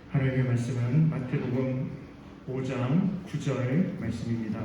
하나님의 말씀은 마태복음 5장 9절 말씀입니다.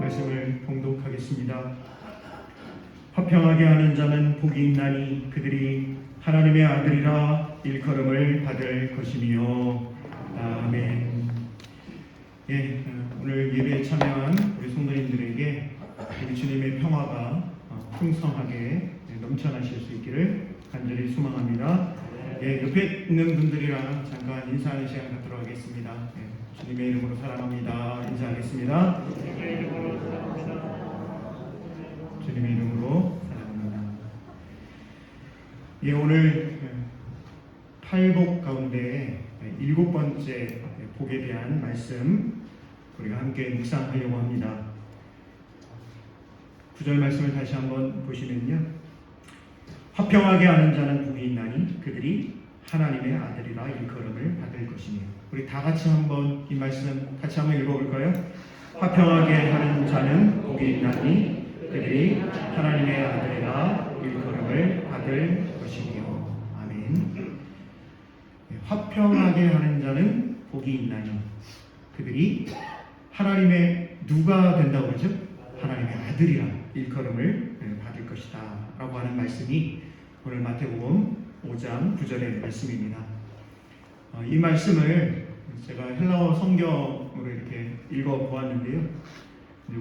말씀을 봉독하겠습니다. 화평하게 하는 자는 복이 있나니 그들이 하나님의 아들이라 일컬음을 받을 것이며. 아멘. 오늘 예배에 참여한 우리 성도님들에게 우리 주님의 평화가 풍성하게 넘쳐나실 수 있기를 간절히 소망합니다. 옆에 있는 분들이랑 잠깐 인사하는 시간 갖도록 하겠습니다. 주님의 이름으로 사랑합니다. 인사하겠습니다. 주님의 이름으로 사랑합니다. 오늘 팔복 가운데 7번째 복에 대한 말씀 우리가 함께 묵상하려고 합니다. 9절 말씀을 다시 한번 보시면요, 화평하게 하는 자는 복이 있나니 그들이 하나님의 아들이라 일컬음을 받을 것이며. 우리 다 같이 한번 이 말씀 같이 한번 읽어볼까요? 화평하게 하는 자는 복이 있나니 그들이 하나님의 아들이라 일컬음을 받을 것이며. 아멘. 화평하게 하는 자는 복이 있나니 그들이 하나님의 누가 된다고 그러죠? 하나님의 아들이라 일컬음을 받을 것이다 라고 하는 말씀이 오늘 마태복음 5장 9절의 말씀입니다. 이 말씀을 제가 헬라어 성경으로 이렇게 읽어보았는데요,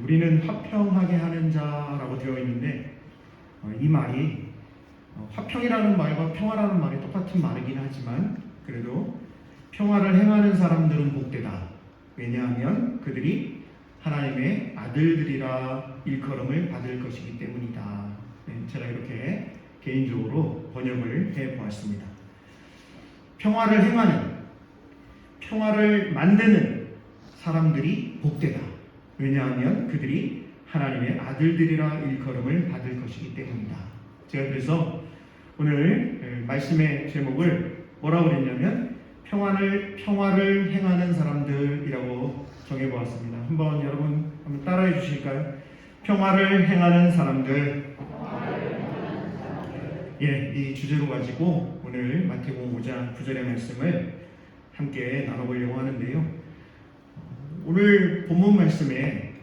우리는 화평하게 하는 자라고 되어 있는데 이 말이 화평이라는 말과 평화라는 말이 똑같은 말이긴 하지만 그래도 평화를 행하는 사람들은 복되다. 왜냐하면 그들이 하나님의 아들들이라 일컬음을 받을 것이기 때문이다. 제가 이렇게 개인적으로 번역을 해보았습니다. 평화를 행하는, 평화를 만드는 사람들이 복되다. 왜냐하면 그들이 하나님의 아들들이라 일컬음을 받을 것이기 때문이다. 제가 그래서 오늘 말씀의 제목을 뭐라고 그랬냐면 평화를 행하는 사람들이라고 정해보았습니다. 여러분 한번 따라해 주실까요? 평화를 행하는 사람들. 이 주제로 가지고 오늘 마태복음 5장 9절의 말씀을 함께 나눠보려고 하는데요, 오늘 본문 말씀에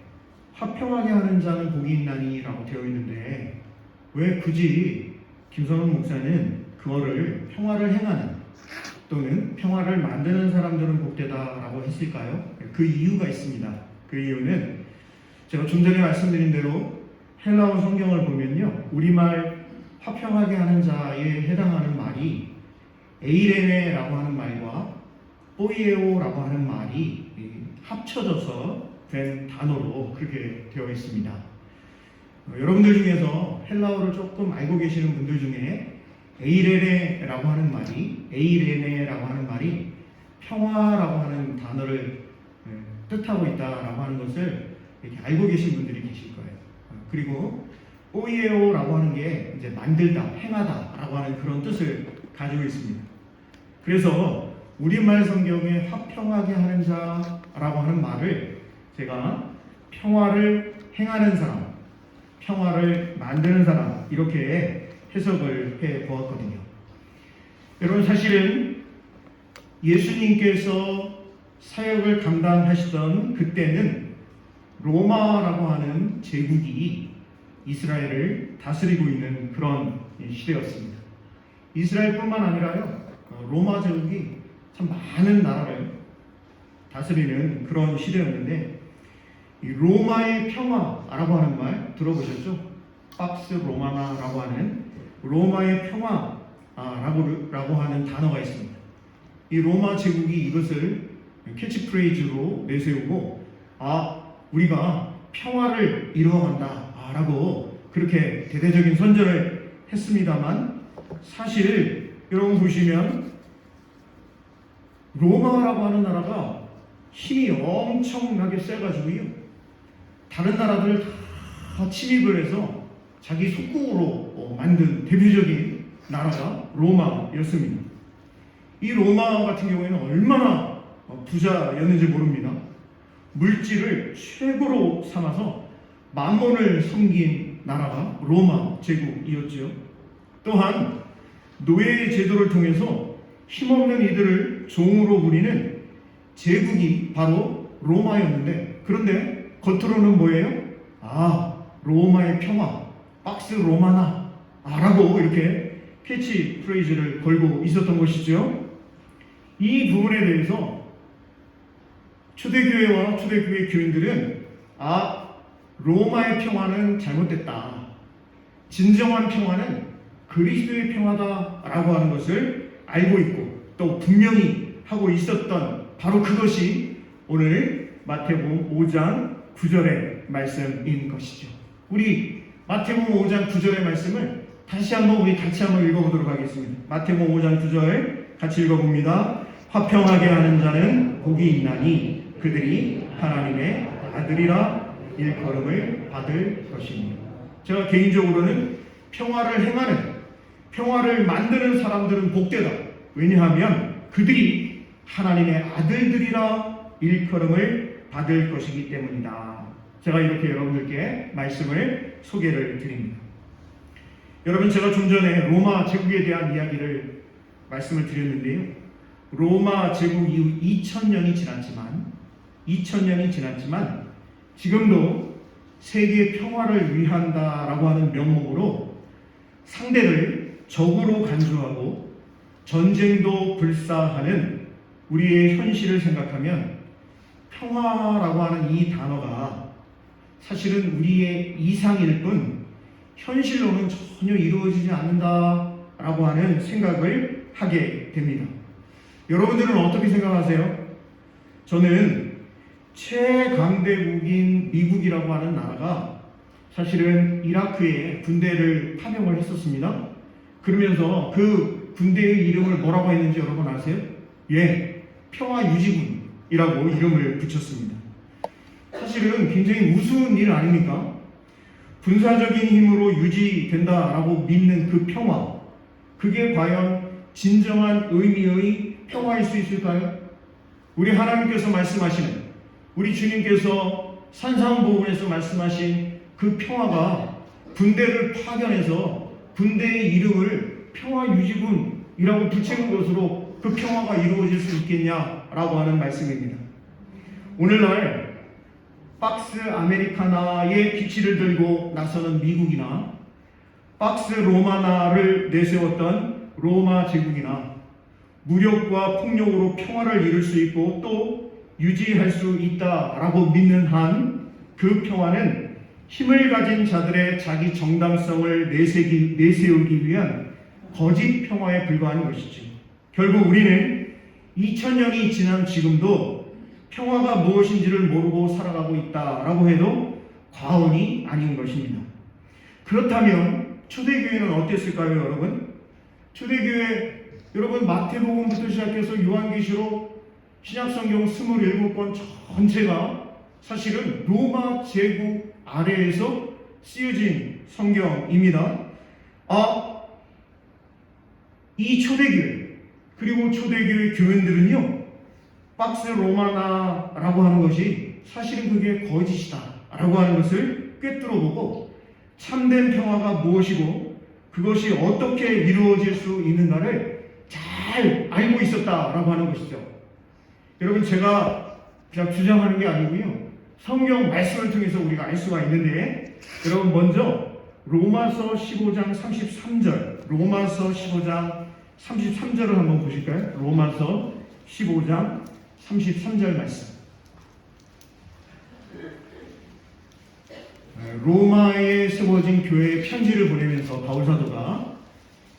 화평하게 하는 자는 복이 있나니 라고 되어 있는데 왜 굳이 김선원 목사는 그거를 평화를 행하는 또는 평화를 만드는 사람들은 복되다라고 했을까요? 그 이유가 있습니다. 그 이유는 제가 좀 전에 말씀드린 대로 헬라어 성경을 보면요, 우리말 화평하게 하는 자에 해당하는 말이 에이레네라고 하는 말과 포이에오라고 하는 말이 합쳐져서 된 단어로 그렇게 되어 있습니다. 여러분들 중에서 헬라어를 조금 알고 계시는 분들 중에 에이레네라고 하는 말이 평화라고 하는 단어를 뜻하고 있다라고 하는 것을 이렇게 알고 계신 분들이 계실 거예요. 그리고 오이에오라고 하는 게 이제 만들다, 행하다라고 하는 그런 뜻을 가지고 있습니다. 그래서 우리말 성경에 화평하게 하는 자라고 하는 말을 제가 평화를 행하는 사람, 평화를 만드는 사람 이렇게 해석을 해 보았거든요. 여러분, 사실은 예수님께서 사역을 감당하시던 그때는 로마라고 하는 제국이 이스라엘을 다스리고 있는 그런 시대였습니다. 이스라엘뿐만 아니라요, 로마 제국이 참 많은 나라를 다스리는 그런 시대였는데, 이 로마의 평화라고 하는 말 들어보셨죠? 팍스 로마나라고 하는 로마의 평화라고 하는 단어가 있습니다. 이 로마 제국이 이것을 캐치프레이즈로 내세우고, 우리가 평화를 이루어간다 라고 그렇게 대대적인 선전을 했습니다만, 사실 여러분 보시면 로마라고 하는 나라가 힘이 엄청나게 세가지고요, 다른 나라들을 다 침입을 해서 자기 속국으로 만든 대표적인 나라가 로마였습니다. 이 로마 같은 경우에는 얼마나 부자였는지 모릅니다. 물질을 최고로 삼아서 만몬을 섬긴 나라가 로마 제국이었지요. 또한 노예 제도를 통해서 힘없는 이들을 종으로 부리는 제국이 바로 로마였는데, 그런데 겉으로는 뭐예요? 로마의 평화, 박스 로마나 라고 이렇게 캐치 프레이즈를 걸고 있었던 것이죠. 이 부분에 대해서 초대교회와 초대교회 교인들은 로마의 평화는 잘못됐다, 진정한 평화는 그리스도의 평화다라고 하는 것을 알고 있고 또 분명히 하고 있었던 바로 그것이 오늘 마태복음 5장 9절의 말씀인 것이죠. 우리 마태복음 5장 9절의 말씀을 다시 한번 우리 같이 한번 읽어보도록 하겠습니다. 마태복음 5장 9절 같이 읽어봅니다. 화평하게 하는 자는 복이 있나니 그들이 하나님의 아들이라 일컬음을 받을 것입니다. 제가 개인적으로는 평화를 행하는, 평화를 만드는 사람들은 복되다. 왜냐하면 그들이 하나님의 아들들이라 일컬음을 받을 것이기 때문이다. 제가 이렇게 여러분들께 말씀을 소개를 드립니다. 여러분, 제가 좀 전에 로마 제국에 대한 이야기를 말씀을 드렸는데요. 로마 제국 이후 2000년이 지났지만 지금도 세계 평화를 위한다라고 하는 명목으로 상대를 적으로 간주하고 전쟁도 불사하는 우리의 현실을 생각하면 평화라고 하는 이 단어가 사실은 우리의 이상일 뿐 현실로는 전혀 이루어지지 않는다라고 하는 생각을 하게 됩니다. 여러분들은 어떻게 생각하세요? 저는 최강대국인 미국이라고 하는 나라가 사실은 이라크에 군대를 파병을 했었습니다. 그러면서 그 군대의 이름을 뭐라고 했는지 여러분 아세요? 평화유지군이라고 이름을 붙였습니다. 사실은 굉장히 우스운 일 아닙니까? 군사적인 힘으로 유지된다라고 믿는 그 평화, 그게 과연 진정한 의미의 평화일 수 있을까요? 우리 하나님께서 말씀하시는, 우리 주님께서 산상보훈에서 말씀하신 그 평화가 군대를 파견해서 군대의 이름을 평화유지군이라고 붙이는 것으로 그 평화가 이루어질 수 있겠냐라고 하는 말씀입니다. 오늘날 박스 아메리카나의 기치를 들고 나서는 미국이나 박스 로마나를 내세웠던 로마 제국이나 무력과 폭력으로 평화를 이룰 수 있고 또 유지할 수 있다라고 믿는 한 그 평화는 힘을 가진 자들의 자기 정당성을 내세우기 위한 거짓 평화에 불과한 것이죠. 결국 우리는 2000년이 지난 지금도 평화가 무엇인지를 모르고 살아가고 있다라고 해도 과언이 아닌 것입니다. 그렇다면 초대교회는 어땠을까요, 여러분? 초대교회, 여러분 마태복음부터 시작해서 요한계시록, 신약성경 27권 전체가 사실은 로마 제국 아래에서 쓰여진 성경입니다. 이 초대교회, 그리고 초대교회 교인들은요, 박스 로마나라고 하는 것이 사실은 그게 거짓이다 라고 하는 것을 꿰뚫어보고 참된 평화가 무엇이고 그것이 어떻게 이루어질 수 있는가를 잘 알고 있었다라고 하는 것이죠. 여러분, 제가 그냥 주장하는 게 아니고요, 성경 말씀을 통해서 우리가 알 수가 있는데, 여러분 먼저 로마서 15장 33절, 로마서 15장 33절을 한번 보실까요? 로마서 15장 33절 말씀. 로마에 세워진 교회에 편지를 보내면서 바울 사도가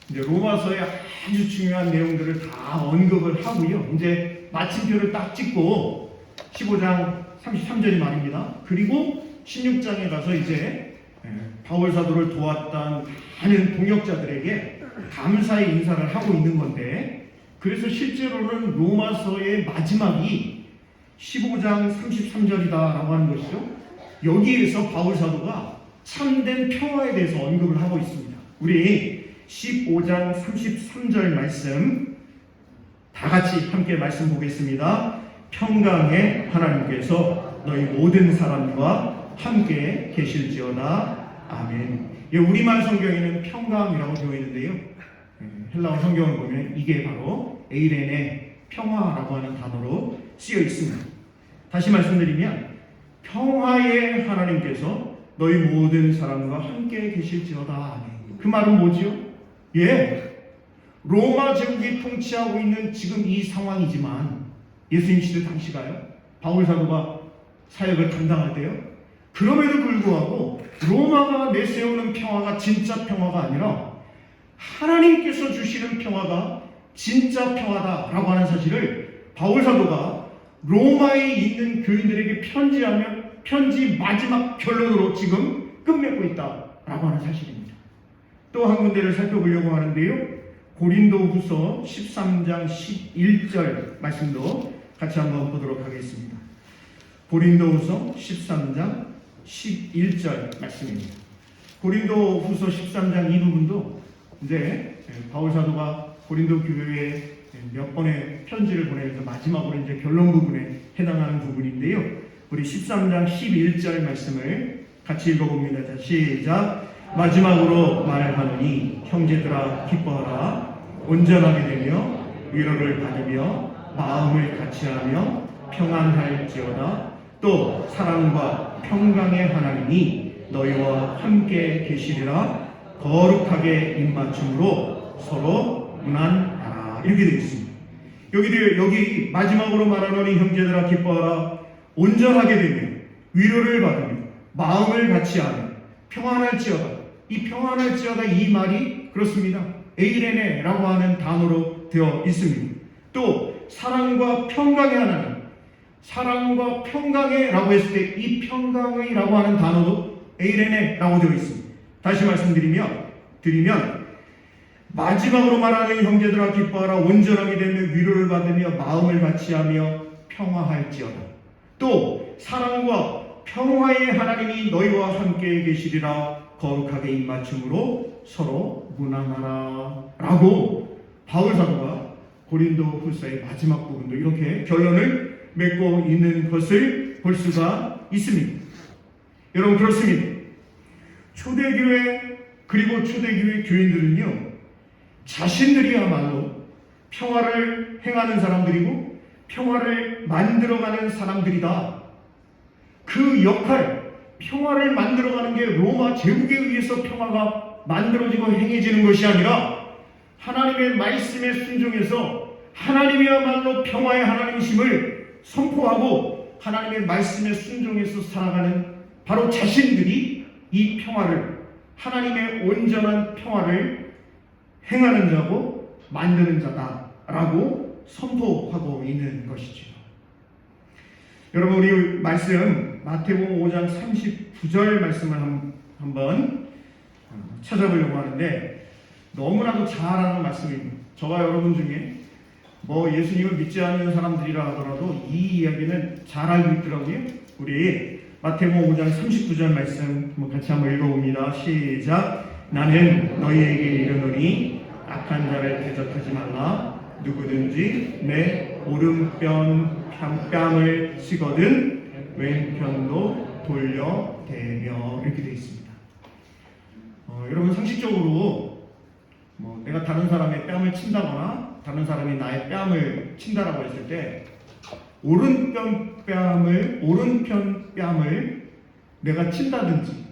이제 로마서의 아주 중요한 내용들을 다 언급을 하고요. 이제 마침표를 딱 찍고 15장 33절이 말입니다. 그리고 16장에 가서 이제 바울 사도를 도왔던 많은 동역자들에게 감사의 인사를 하고 있는 건데, 그래서 실제로는 로마서의 마지막이 15장 33절이다라고 하는 것이죠. 여기에서 바울 사도가 참된 평화에 대해서 언급을 하고 있습니다. 우리 15장 33절 말씀 다 같이 함께 말씀 보겠습니다. 평강의 하나님께서 너희 모든 사람과 함께 계실지어다. 아멘. 우리말 성경에는 평강이라고 되어 있는데요, 헬라어 성경을 보면 이게 바로 에이렌의 평화라고 하는 단어로 쓰여 있습니다. 다시 말씀드리면 평화의 하나님께서 너희 모든 사람과 함께 계실지어다. 아멘. 그 말은 뭐지요? 로마 제국이 통치하고 있는 지금 이 상황이지만 예수님 시대 당시가요, 바울 사도가 사역을 감당할 때요, 그럼에도 불구하고 로마가 내세우는 평화가 진짜 평화가 아니라 하나님께서 주시는 평화가 진짜 평화다라고 하는 사실을 바울 사도가 로마에 있는 교인들에게 편지하며 편지 마지막 결론으로 지금 끝맺고 있다라고 하는 사실입니다. 또 한 군데를 살펴보려고 하는데요, 고린도후서 13장 11절 말씀도 같이 한번 보도록 하겠습니다. 고린도후서 13장 11절 말씀입니다. 고린도후서 13장 이 부분도 이제 바울 사도가 고린도 교회에 몇 번의 편지를 보내면서 마지막으로 이제 결론 부분에 해당하는 부분인데요, 우리 13장 11절 말씀을 같이 읽어봅니다. 자, 시작. 마지막으로 말하노니 형제들아 기뻐하라. 온전하게 되며 위로를 받으며 마음을 같이하며 평안할지어다. 또 사랑과 평강의 하나님이 너희와 함께 계시리라. 거룩하게 입맞춤으로 서로 문안하라. 이렇게 되어 있습니다. 여기 마지막으로 말하노니 형제들아 기뻐하라. 온전하게 되며 위로를 받으며 마음을 같이하며 평안할지어다. 이 평안할지어다 이 말이 그렇습니다. 에이레네라고 하는 단어로 되어 있습니다. 또 사랑과 평강의 하나님, 사랑과 평강의 라고 했을 때 이 평강의 라고 하는 단어도 에이레네라고 되어 있습니다. 다시 말씀드리면 마지막으로 말하는 형제들아 기뻐하라. 온전하게 되며 위로를 받으며 마음을 같이하며 평화할지어다. 또 사랑과 평화의 하나님이 너희와 함께 계시리라. 거룩하게 입맞춤으로 서로 문안하라. 라고 바울 사도가 고린도후서의 마지막 부분도 이렇게 결론을 맺고 있는 것을 볼 수가 있습니다. 여러분, 그렇습니다. 초대교회 그리고 초대교회 교인들은요, 자신들이야말로 평화를 행하는 사람들이고 평화를 만들어가는 사람들이다. 그 역할, 평화를 만들어가는 게 로마 제국에 의해서 평화가 만들어지고 행해지는 것이 아니라 하나님의 말씀에 순종해서 하나님이야말로 평화의 하나님이심을 선포하고 하나님의 말씀에 순종해서 살아가는 바로 자신들이 이 평화를, 하나님의 온전한 평화를 행하는 자고 만드는 자다라고 선포하고 있는 것이죠. 여러분, 우리 말씀 마태복음 5장 39절 말씀을 한번 찾아보려고 하는데 너무나도 잘 아는 말씀입니다. 저와 여러분 중에 예수님을 믿지 않는 사람들이라 하더라도 이 이야기는 잘 알고 있더라고요. 우리 마태복음 5장 39절 말씀 같이 한번 읽어봅니다. 시작. 나는 너희에게 이르노니 악한 자를 대적하지 말라. 누구든지 내 오른뺨을 치거든 왼편도 돌려대며. 이렇게 되어 있습니다. 여러분, 상식적으로 내가 다른 사람의 뺨을 친다거나 다른 사람이 나의 뺨을 친다라고 했을 때 오른편 뺨을 내가 친다든지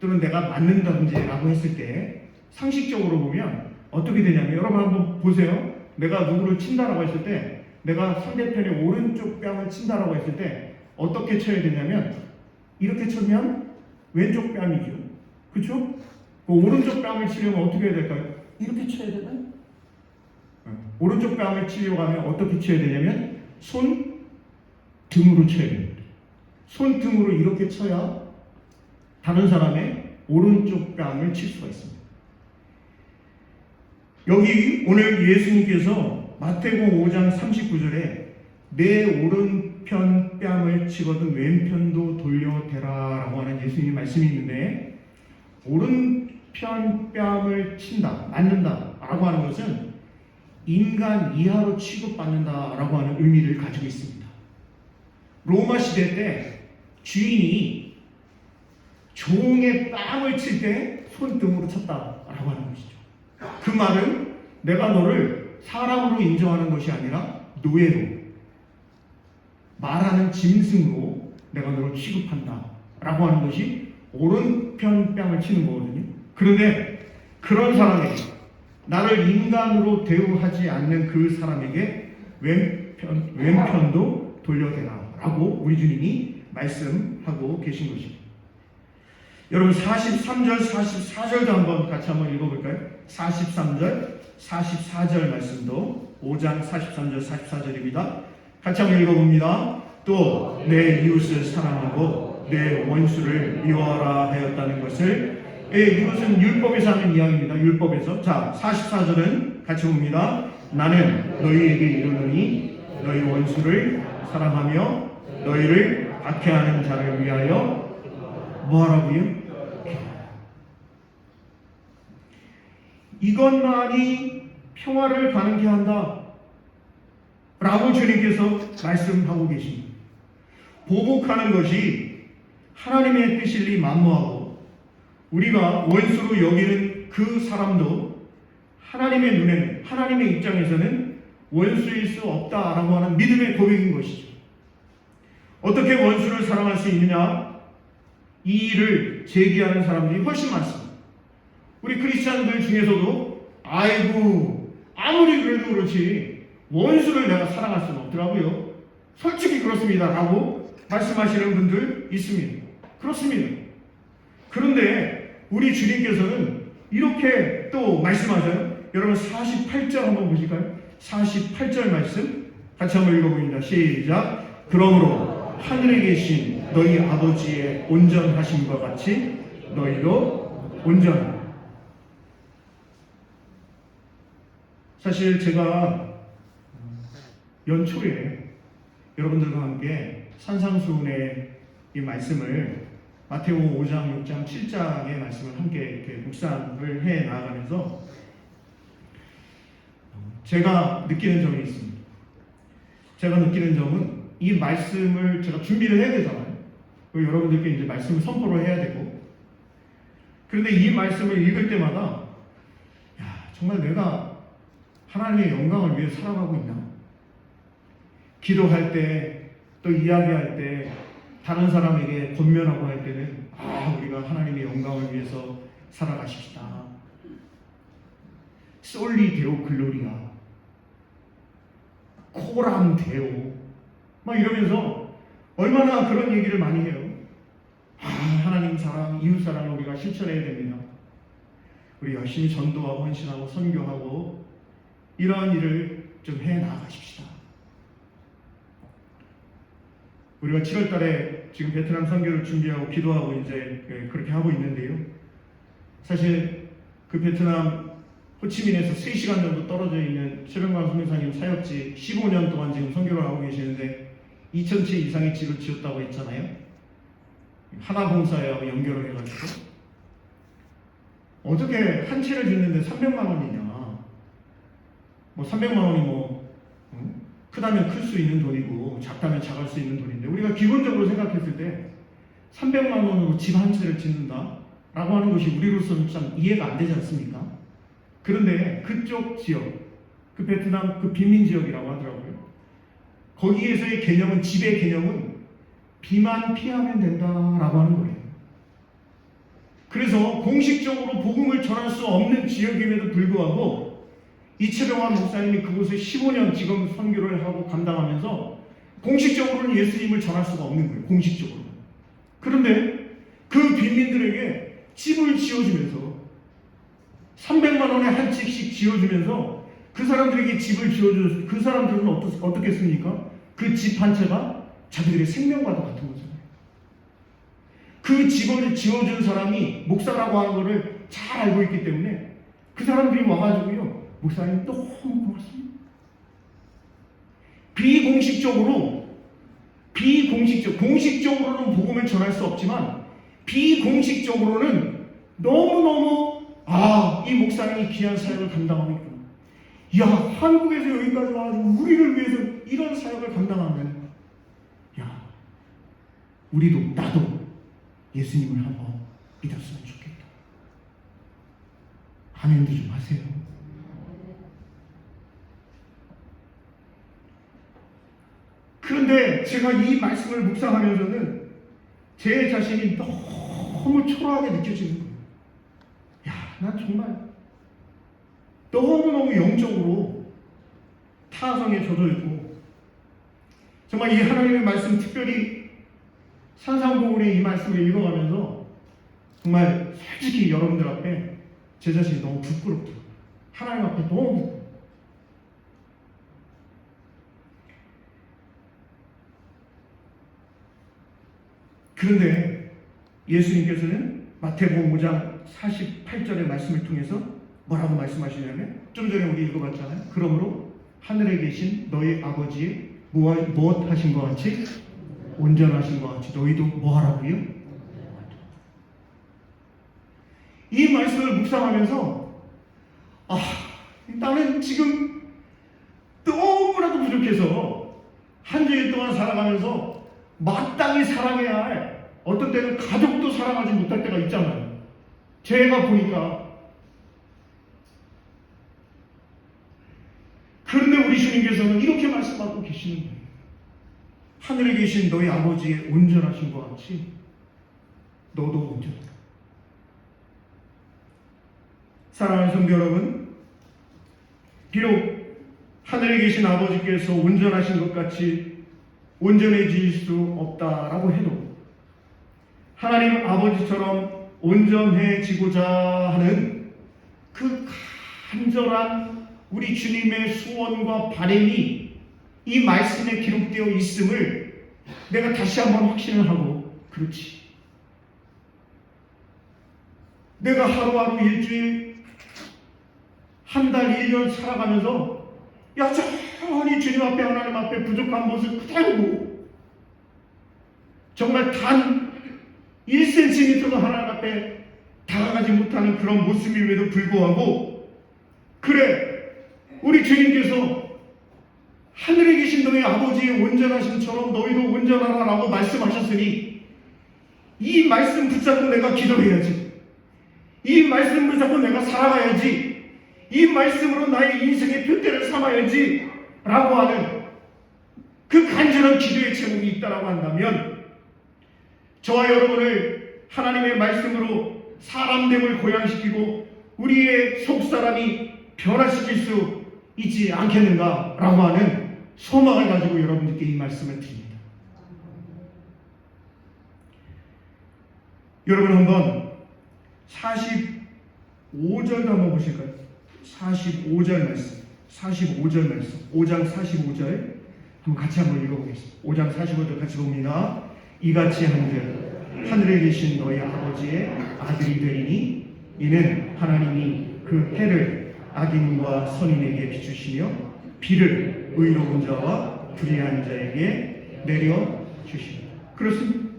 또는 내가 맞는다든지 라고 했을 때 상식적으로 보면 어떻게 되냐면, 여러분 한번 보세요. 내가 누구를 친다라고 했을 때, 내가 상대편의 오른쪽 뺨을 친다라고 했을 때 어떻게 쳐야 되냐면, 이렇게 치면 왼쪽 뺨이죠. 그렇죠? 그 오른쪽 뺨을 치려면 어떻게 해야 될까요? 이렇게 쳐야 되나요? 오른쪽 뺨을 치려고 하면 어떻게 쳐야 되냐면 손 등으로 쳐야 됩니다. 손 등으로 이렇게 쳐야 다른 사람의 오른쪽 뺨을 칠 수가 있습니다. 여기 오늘 예수님께서 마태복음 5장 39절에 내 오른편 뺨을 치거든 왼편도 돌려대라라고 하는 예수님의 말씀이 있는데, 오른편 뺨을 친다, 맞는다라고 하는 것은 인간 이하로 취급받는다라고 하는 의미를 가지고 있습니다. 로마 시대 때 주인이 종의 뺨을 칠 때 손등으로 쳤다라고 하는 것이죠. 그 말은 내가 너를 사람으로 인정하는 것이 아니라 노예로, 말하는 짐승으로 내가 너를 취급한다 라고 하는 것이 오른편 뺨을 치는 거거든요. 그런데 그런 사람에게, 나를 인간으로 대우하지 않는 그 사람에게 왼편도 돌려대라 라고 우리 주님이 말씀하고 계신 것입니다. 여러분 43절, 44절도 한번 같이 한번 읽어볼까요? 43절, 44절 말씀도 5장 43절, 44절입니다. 같이 한번 읽어봅니다. 또 내 이웃을 사랑하고 내 원수를 미워하라 하였다는 것을, 이것은 율법에서 하는 이야기입니다. 율법에서. 자, 44절은 같이 봅니다. 나는 너희에게 이르노니 너희 원수를 사랑하며 너희를 박해하는 자를 위하여 뭐하라고요? 이것만이 평화를 가능케 한다 라고 주님께서 말씀하고 계십니다. 보복하는 것이 하나님의 뜻일리 만무하고, 우리가 원수로 여기는 그 사람도 하나님의 눈에는, 하나님의 입장에서는 원수일 수 없다라고 하는 믿음의 고백인 것이죠. 어떻게 원수를 사랑할 수 있느냐? 이 일을 제기하는 사람들이 훨씬 많습니다. 우리 크리스찬들 중에서도 아이고 아무리 그래도 그렇지 원수를 내가 사랑할 수는 없더라고요. 솔직히 그렇습니다 라고 말씀하시는 분들 있습니다. 그렇습니다. 그런데 우리 주님께서는 이렇게 또 말씀하셔요. 여러분 48절 한번 보실까요? 48절 말씀 같이 한번 읽어봅니다. 시작. 그러므로 하늘에 계신 너희 아버지의 온전하심과 같이 너희도 온전하라. 사실 제가 연초에 여러분들과 함께 산상수훈의 이 말씀을 마태복음 5장, 6장, 7장의 말씀을 함께 이렇게 묵상을 해 나가면서 제가 느끼는 점이 있습니다. 제가 느끼는 점은 이 말씀을 제가 준비를 해야 되잖아요. 여러분들께 이제 말씀을 선포를 해야 되고, 그런데 이 말씀을 읽을 때마다 정말 내가 하나님의 영광을 위해 살아가고 있나? 기도할 때, 또 이야기할 때, 다른 사람에게 권면하고 할 때는 우리가 하나님의 영광을 위해서 살아가십시다. 솔리 데오 글로리아, 코람 데오, 막 이러면서 얼마나 그런 얘기를 많이 해요. 하나님 사랑, 이웃 사랑을 우리가 실천해야 됩니다. 우리 열심히 전도하고 헌신하고 선교하고 이러한 일을 좀 해 나가십시다. 우리가 7월 달에 지금 베트남 선교를 준비하고 기도하고 이제 그렇게 하고 있는데요. 사실 그 베트남 호치민에서 3시간 정도 떨어져 있는 최병광 선교사님 사역지 15년 동안 지금 선교를 하고 계시는데 2,000채 이상의 집을 지었다고 했잖아요. 하나봉사하고 연결을 해가지고 어떻게 한 채를 짓는데 300만 원이냐? 뭐 300만 원이 크다면 클 수 있는 돈이고 작다면 작을 수 있는 돈인데, 우리가 기본적으로 생각했을 때 300만 원으로 집 한 채를 짓는다 라고 하는 것이 우리로서는 참 이해가 안 되지 않습니까? 그런데 그쪽 지역, 그 베트남 그 빈민 지역이라고 하더라고요. 거기에서의 개념은, 집의 개념은 비만 피하면 된다라고 하는 거예요. 그래서 공식적으로 복음을 전할 수 없는 지역임에도 불구하고 이채병환 목사님이 그곳에 15년 지금 선교를 하고 감당하면서 공식적으로는 예수님을 전할 수가 없는 거예요. 공식적으로. 그런데 그 빈민들에게 집을 지어주면서 300만 원에 한 채씩 지어주면서 그 사람들에게 집을 지어줘서 그 사람들은 어떻겠습니까? 그 집 한 채가 자기들의 생명과도 같은 거잖아요. 그 집을 지어준 사람이 목사라고 하는 것을 잘 알고 있기 때문에 그 사람들이 와가지고요, 목사님 너무 고맙습니다. 비공식적으로 공식적으로는 복음을 전할 수 없지만 비공식적으로는 너무너무 이 목사님이 귀한 사역을 감당하고 있구나. 야, 한국에서 여기까지 와가지고 우리를 위해서 이런 사역을 감당한다는. 야, 나도 예수님을 한번 믿었으면 좋겠다. 아멘도 좀 하세요. 그런데 제가 이 말씀을 묵상하면서는 제 자신이 너무 초라하게 느껴지는 거예요. 야, 난 정말 너무너무 영적으로 타성에 젖어 있고, 정말 이 하나님의 말씀, 특별히 산상보훈의 이 말씀을 읽어가면서 정말 솔직히 여러분들 앞에 제 자신이 너무 부끄럽더라고요. 하나님 앞에 너무 부끄러워요. 그런데 예수님께서는 마태복음 5장 48절의 말씀을 통해서 뭐라고 말씀하시냐면, 좀 전에 우리 읽어봤잖아요. 그러므로 하늘에 계신 너희 아버지의 무엇 하신 것 같이 온전하신 것 같이 너희도 뭐 하라고요? 이 말씀을 묵상하면서 나는 지금 너무나도 부족해서 한 주일 동안 살아가면서 마땅히 사랑해야 할, 어떤 때는 가족도 사랑하지 못할 때가 있잖아요. 제가 보니까. 그런데 우리 주님께서는 이렇게 말씀하고 계시는 거예요. 하늘에 계신 너희 아버지의 온전하신 것 같이 너도 온전하다. 사랑하는 성도 여러분, 비록 하늘에 계신 아버지께서 온전하신 것 같이 온전해질 수 없다라고 해도 하나님 아버지처럼 온전해지고자 하는 그 간절한 우리 주님의 소원과 바람이 이 말씀에 기록되어 있음을 내가 다시 한번 확신을 하고, 그렇지, 내가 하루하루, 일주일, 한 달, 1년 살아가면서 여전히 주님 앞에, 하나님 앞에 부족한 모습 그대로고, 정말 단 1cm도 하나님 앞에 다가가지 못하는 그런 모습임에도 불구하고, 그래, 우리 주님께서 하늘에 계신 너희 아버지의 온전하심처럼 너희도 온전하라라고 말씀하셨으니 이 말씀 붙잡고 내가 기도해야지, 이 말씀 붙잡고 내가 살아가야지, 이 말씀으로 나의 인생의 표대를 삼아야지 라고 하는 그 간절한 기도의 제목이 있다라고 한다면, 저와 여러분을 하나님의 말씀으로 사람됨을 고양시키고 우리의 속사람이 변화시킬 수 있지 않겠는가라고 하는 소망을 가지고 여러분들께 이 말씀을 드립니다. 여러분 한번 45절도 한번 보실까요? 45절 말씀, 5장 45절 한번 같이 한번 읽어보겠습니다. 5장 45절 같이 봅니다. 이같이 한들 하늘에 계신 너희 아버지의 아들이 되리니 이는 하나님이 그 해를 악인과 선인에게 비추시며 비를 의로운 자와 불의한 자에게 내려주십니다. 그렇습니다.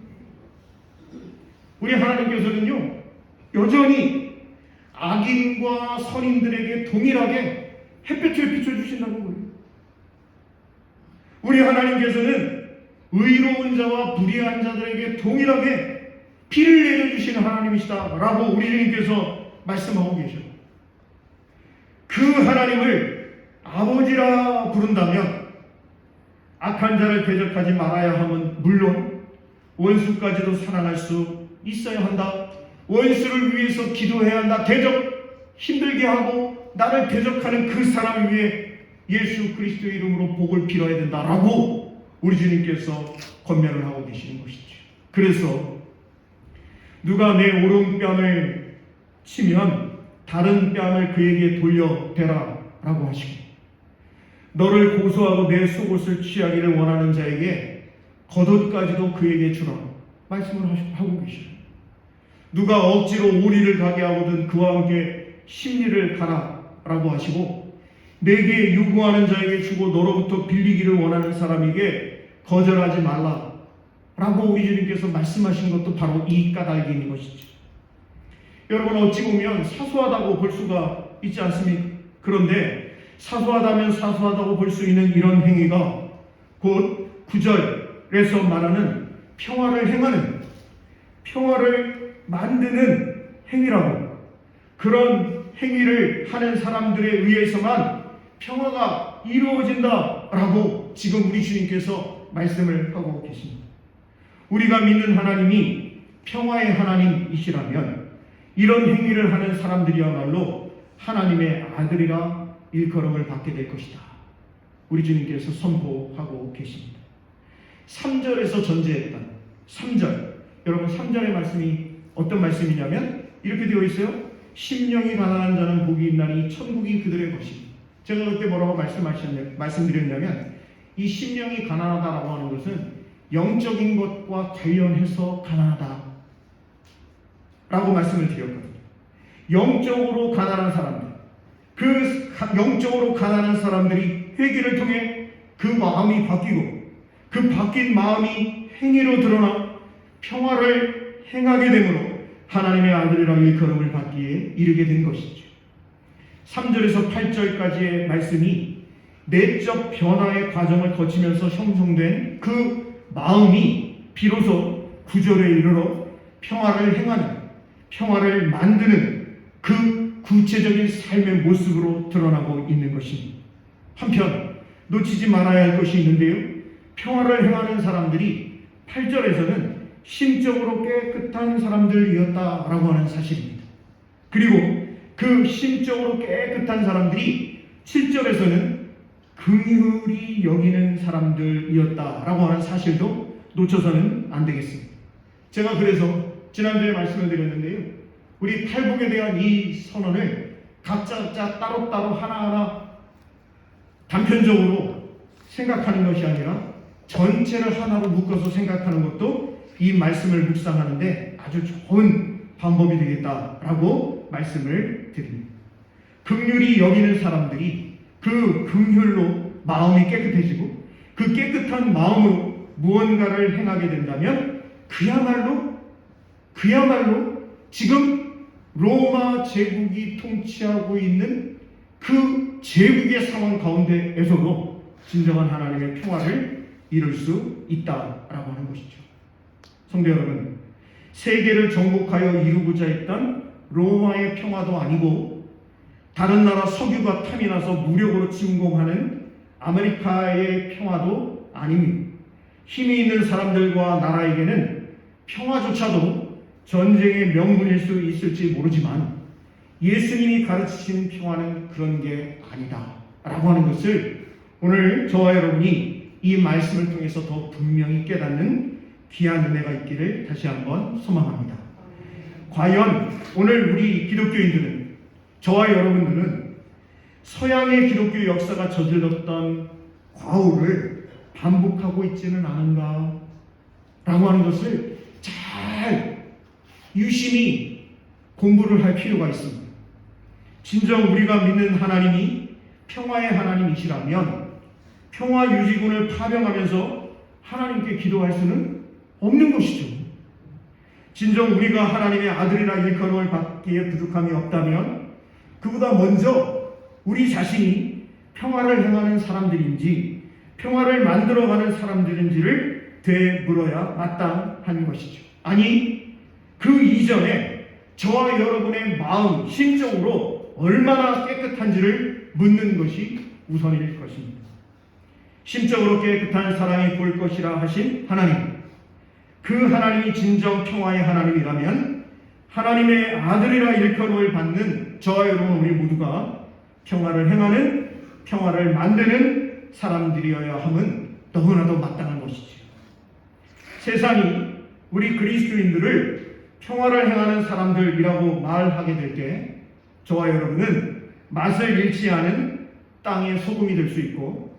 우리 하나님께서는요, 여전히 악인과 선인들에게 동일하게 햇볕을 비춰주신다는 거예요. 우리 하나님께서는 의로운 자와 불의한 자들에게 동일하게 비를 내려주시는 하나님이시다라고 우리 주님께서 말씀하고 계셔요. 그 하나님을 아버지라 부른다면 악한 자를 대적하지 말아야 함은 물론 원수까지도 사랑할 수 있어야 한다. 원수를 위해서 기도해야 한다. 대적 힘들게 하고 나를 대적하는 그 사람을 위해 예수 그리스도의 이름으로 복을 빌어야 된다라고 우리 주님께서 권면을 하고 계시는 것이죠. 그래서 누가 내 오른뺨을 치면 다른 뺨을 그에게 돌려대라 라고 하시고, 너를 고소하고 내 속옷을 취하기를 원하는 자에게 겉옷까지도 그에게 주라 말씀을 하고 계셔요. 누가 억지로 오리를 가게 하거든 그와 함께 심리를 가라 라고 하시고, 내게 요구하는 자에게 주고 너로부터 빌리기를 원하는 사람에게 거절하지 말라라고 우리 주님께서 말씀하신 것도 바로 이 까닭인 것이죠. 여러분, 어찌 보면 사소하다고 볼 수가 있지 않습니까? 그런데 사소하다면 사소하다고 볼 수 있는 이런 행위가 곧 9절에서 말하는 평화를 행하는, 평화를 만드는 행위라고, 그런 행위를 하는 사람들에 의해서만 평화가 이루어진다라고 지금 우리 주님께서 말씀을 하고 계십니다. 우리가 믿는 하나님이 평화의 하나님이시라면 이런 행위를 하는 사람들이야말로 하나님의 아들이라 일컬음을 받게 될 것이다, 우리 주님께서 선포하고 계십니다. 3절에서 전제했던 3절, 여러분 3절의 말씀이 어떤 말씀이냐면 이렇게 되어 있어요. 심령이 가난한 자는 복이 있나니 천국이 그들의 것이다. 제가 그때 뭐라고 말씀드렸냐면 이 심령이 가난하다라고 하는 것은 영적인 것과 관련해서 가난하다 라고 말씀을 드렸거든요. 영적으로 가난한 사람들, 그 영적으로 가난한 사람들이 회개를 통해 그 마음이 바뀌고 그 바뀐 마음이 행위로 드러나 평화를 행하게 되므로 하나님의 아들이라 일컬음을 받기에 이르게 된 것이죠. 3절에서 8절까지의 말씀이 내적 변화의 과정을 거치면서 형성된 그 마음이 비로소 9절에 이르러 평화를 행하는, 평화를 만드는 그 구체적인 삶의 모습으로 드러나고 있는 것입니다. 한편 놓치지 말아야 할 것이 있는데요, 평화를 행하는 사람들이 8절에서는 심적으로 깨끗한 사람들이었다라고 하는 사실입니다. 그리고 그 심적으로 깨끗한 사람들이 7절에서는 긍휼히 여기는 사람들이었다라고 하는 사실도 놓쳐서는 안 되겠습니다. 제가 그래서 지난주에 말씀을 드렸는데요, 우리 탈북에 대한 이 선언을 각자 따로따로 하나하나 단편적으로 생각하는 것이 아니라 전체를 하나로 묶어서 생각하는 것도 이 말씀을 묵상하는데 아주 좋은 방법이 되겠다라고 말씀을 드립니다. 긍휼히 여기는 사람들이 그 긍휼로 마음이 깨끗해지고 그 깨끗한 마음으로 무언가를 행하게 된다면 그야말로 지금 로마 제국이 통치하고 있는 그 제국의 상황 가운데에서도 진정한 하나님의 평화를 이룰 수 있다라고 하는 것이죠. 성도 여러분, 세계를 정복하여 이루고자 했던 로마의 평화도 아니고 다른 나라 석유가 탐이 나서 무력으로 침공하는 아메리카의 평화도 아닙니다. 힘이 있는 사람들과 나라에게는 평화조차도 전쟁의 명분일 수 있을지 모르지만 예수님이 가르치신 평화는 그런 게 아니다 라고 하는 것을 오늘 저와 여러분이 이 말씀을 통해서 더 분명히 깨닫는 귀한 은혜가 있기를 다시 한번 소망합니다. 과연 오늘 우리 기독교인들은, 저와 여러분들은 서양의 기독교 역사가 저질렀던 과오를 반복하고 있지는 않은가 라고 하는 것을 잘 유심히 공부를 할 필요가 있습니다. 진정 우리가 믿는 하나님이 평화의 하나님이시라면 평화 유지군을 파병하면서 하나님께 기도할 수는 없는 것이죠. 진정 우리가 하나님의 아들이라 일컬음을 받기에 부족함이 없다면 그보다 먼저 우리 자신이 평화를 행하는 사람들인지 평화를 만들어가는 사람들인지를 되물어야 마땅한 것이죠. 아니, 그 이전에 저와 여러분의 마음, 심적으로 얼마나 깨끗한지를 묻는 것이 우선일 것입니다. 심적으로 깨끗한 사람이 볼 것이라 하신 하나님, 그 하나님이 진정 평화의 하나님이라면 하나님의 아들이라 일컬음을 받는 저와 여러분 우리 모두가 평화를 행하는, 평화를 만드는 사람들이어야 함은 너무나도 마땅한 것이죠. 세상이 우리 그리스도인들을 평화를 행하는 사람들이라고 말하게 될 때 저와 여러분은 맛을 잃지 않은 땅의 소금이 될 수 있고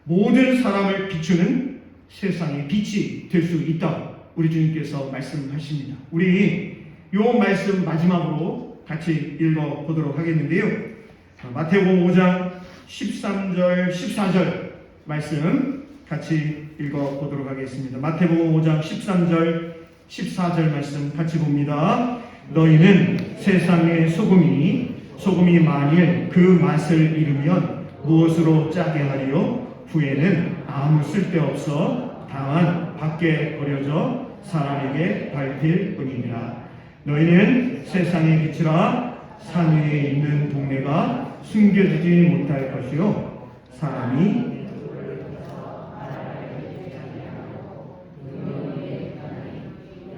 모든 사람을 비추는 세상의 빛이 될 수 있다, 우리 주님께서 말씀하십니다. 우리 이 말씀 마지막으로 같이 읽어보도록 하겠는데요, 마태복음 5장 13절 14절 말씀 같이 읽어보도록 하겠습니다. 마태복음 5장 13절 14절 말씀 같이 봅니다. 너희는 세상의 소금이 만일 그 맛을 잃으면 무엇으로 짜게 하리요? 후에는 아무 쓸데없어 다만 밖에 버려져 사람에게 밟힐 뿐이니라. 너희는 세상의 빛이라. 산 위에 있는 동네가 숨겨지지 못할 것이요 사람이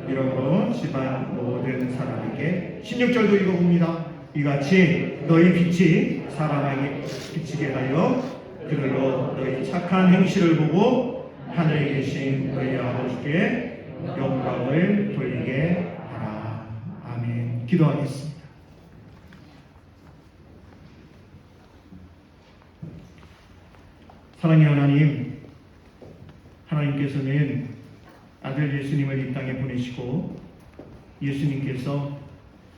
이러므로 집안 모든 사람에게 16절도 읽어봅니다. 이같이 너희 빛이 사람에게 비치게 하여 그들로 너희 착한 행실을 보고 하늘에 계신 너희 아버지께 영광을 돌리게 하라. 아멘. 기도하겠습니다. 사랑의 하나님, 하나님께서는 아들 예수님을 이 땅에 보내시고 예수님께서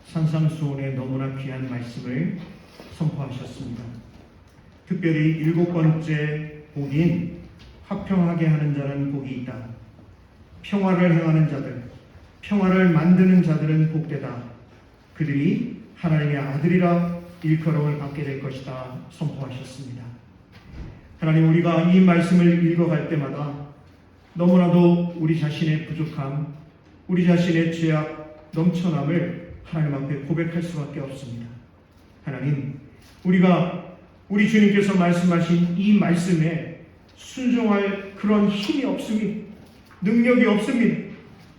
산상수훈의 너무나 귀한 말씀을 선포하셨습니다. 특별히 7번째 복인 화평하게 하는 자는 복이 있다. 평화를 행하는 자들, 평화를 만드는 자들은 복되다. 그들이 하나님의 아들이라 일컬음을 받게 될 것이다 선포하셨습니다. 하나님, 우리가 이 말씀을 읽어갈 때마다 너무나도 우리 자신의 부족함, 우리 자신의 죄악, 넘쳐남을 하나님 앞에 고백할 수밖에 없습니다. 하나님, 우리가 우리 주님께서 말씀하신 이 말씀에 순종할 그런 힘이 없습니다. 능력이 없습니다.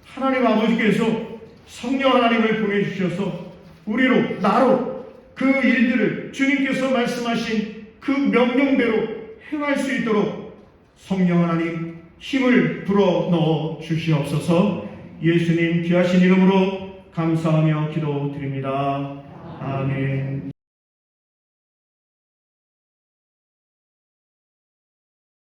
하나님 아버지께서 성령 하나님을 보내주셔서 우리로, 나로 그 일들을 주님께서 말씀하신 그 명령대로 행할 수 있도록 성령 하나님 힘을 불어넣어 주시옵소서. 예수님 귀하신 이름으로 감사하며 기도드립니다. 아멘.